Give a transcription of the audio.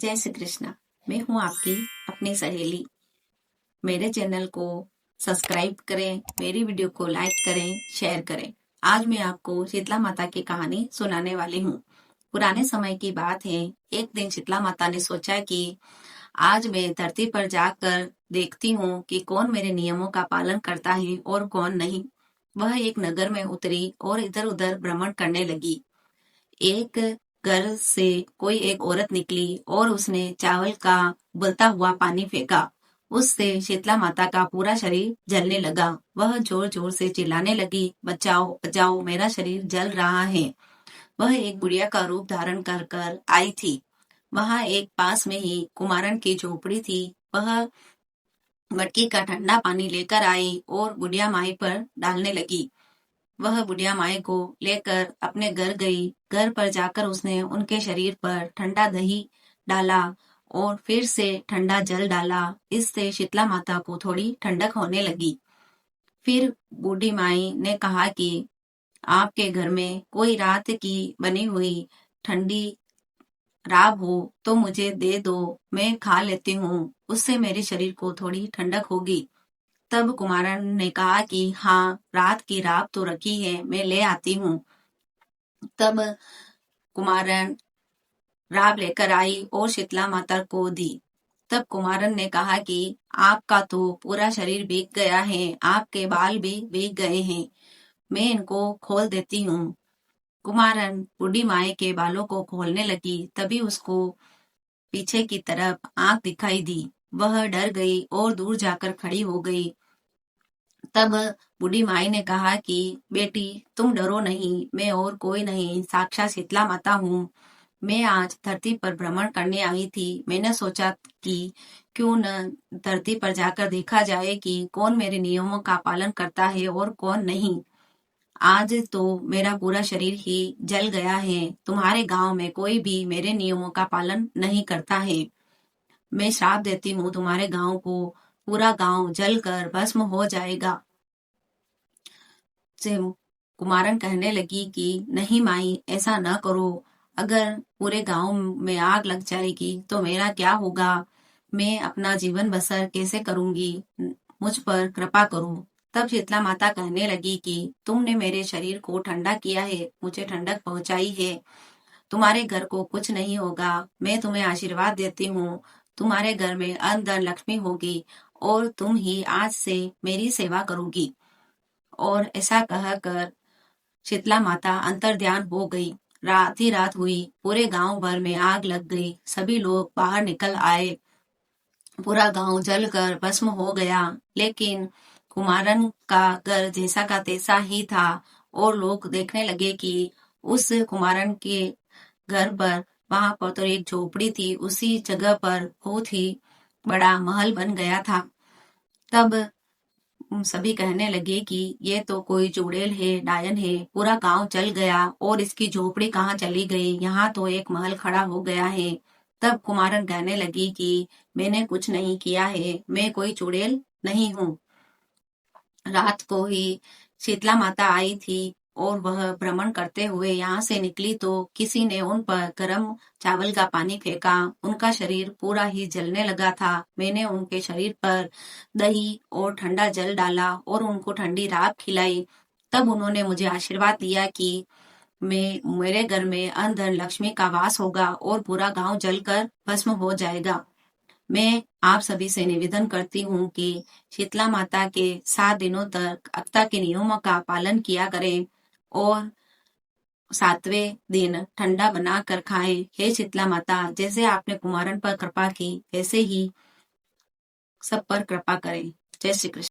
जय श्री कृष्णा। मैं हूँ आपकी अपनी सहेली। मेरे चैनल को सब्सक्राइब करें, मेरी वीडियो को लाइक करें, शेयर करें। आज मैं आपको शीतला माता की कहानी सुनाने वाली हूँ। पुराने समय की बात है। एक दिन शीतला माता ने सोचा कि आज मैं धरती पर जाकर देखती हूँ कि कौन मेरे नियमों का पालन करता है और कौन नहीं। वह एक नगर में उतरी और इधर उधर भ्रमण करने लगी। एक घर से कोई एक औरत निकली और उसने चावल का उबलता हुआ पानी फेंका। उससे शीतला माता का पूरा शरीर जलने लगा। वह जोर जोर से चिल्लाने लगी, बचाओ बचाओ, मेरा शरीर जल रहा है। वह एक बुढ़िया का रूप धारण कर कर आई थी। वहां एक पास में ही कुमारन की झोपड़ी थी। वह मटकी का ठंडा पानी लेकर आई और बुढ़िया माई पर डालने लगी। वह बुढ़िया माई को लेकर अपने घर गई। घर पर जाकर उसने उनके शरीर पर ठंडा दही डाला और फिर से ठंडा जल डाला। इससे शीतला माता को थोड़ी ठंडक होने लगी। फिर बूढ़ी माई ने कहा कि आपके घर में कोई रात की बनी हुई ठंडी राब हो तो मुझे दे दो, मैं खा लेती हूँ, उससे मेरे शरीर को थोड़ी ठंडक होगी। तब कुमारन ने कहा कि हाँ, रात की राब तो रखी है, मैं ले आती हूँ। तब कुमारन राब लेकर आई और शीतला माता को दी। तब कुमारन ने कहा कि आपका तो पूरा शरीर भीग गया है, आपके बाल भी भीग गए हैं, मैं इनको खोल देती हूँ। कुमारन बूढ़ी माए के बालों को खोलने लगी। तभी उसको पीछे की तरफ आंख दिखाई दी। वह डर गई और दूर जाकर खड़ी हो गई। तब बूढ़ी माई ने कहा कि बेटी, तुम डरो नहीं, मैं और कोई नहीं, साक्षात शीतला माता हूँ। मैं आज धरती पर भ्रमण करने आई थी। मैंने सोचा कि क्यों न धरती पर जाकर देखा जाए कि कौन मेरे नियमों का पालन करता है और कौन नहीं। आज तो मेरा पूरा शरीर ही जल गया है। तुम्हारे गांव में कोई भी मेरे नियमों का पालन नहीं करता है। मैं श्राप देती हूँ, तुम्हारे गांव को पूरा गांव जलकर भस्म हो जाएगा। से कुमारन कहने लगी कि नहीं माई, ऐसा न करो। अगर पूरे गांव में आग लग जाएगी तो मेरा क्या होगा? मैं अपना जीवन बसर कैसे करूंगी? मुझ पर कृपा करो। तब शीतला माता कहने लगी कि तुमने मेरे शरीर को ठंडा किया है, मुझे ठंडक पहुंचाई है। तुम्हारे घर को कुछ नहीं होगा। मैं तुम्हें आशीर्वाद देती हूँ। तुम्हारे घर में अन्न धन लक्ष्मी होगी और तुम ही आज से मेरी सेवा करोगी। और ऐसा कहकर शीतला माता अंतर्ध्यान हो गई। रात ही रात हुई। पूरे गांव भर में आग लग गई। सभी लोग बाहर निकल आए। पूरा गांव जलकर भस्म हो गया। लेकिन कुमारन का घर जैसा का तैसा ही था और लोग देखने लगे कि उस कुमारन के घर पर, वहां पर तो एक झोपड़ी थी, उसी जगह पर बहुत ही बड़ा महल बन गया था। तब सभी कहने लगे कि ये तो कोई चुड़ैल है, डायन है, पूरा गांव जल गया और इसकी झोपड़ी कहाँ चली गई, यहाँ तो एक महल खड़ा हो गया है। तब कुमारन कहने लगी कि मैंने कुछ नहीं किया है, मैं कोई चुड़ैल नहीं हूँ। रात को ही शीतला माता आई थी और वह भ्रमण करते हुए यहाँ से निकली तो किसी ने उन पर गर्म चावल का पानी फेंका। उनका शरीर पूरा ही जलने लगा था। मैंने उनके शरीर पर दही और ठंडा जल डाला और उनको ठंडी राख खिलाई। तब उन्होंने मुझे आशीर्वाद दिया कि मेरे घर में अन्न धन लक्ष्मी का वास होगा और पूरा गांव जलकर भस्म हो जाएगा। मैं आप सभी से निवेदन करती हूँ कि शीतला माता के 7 दिनों तक अक्ता के नियमों का पालन किया करें और 7वें दिन ठंडा बना कर खाएं। हे शीतला माता, जैसे आपने कुमारन पर कृपा की, वैसे ही सब पर कृपा करें। जय श्री कृष्ण।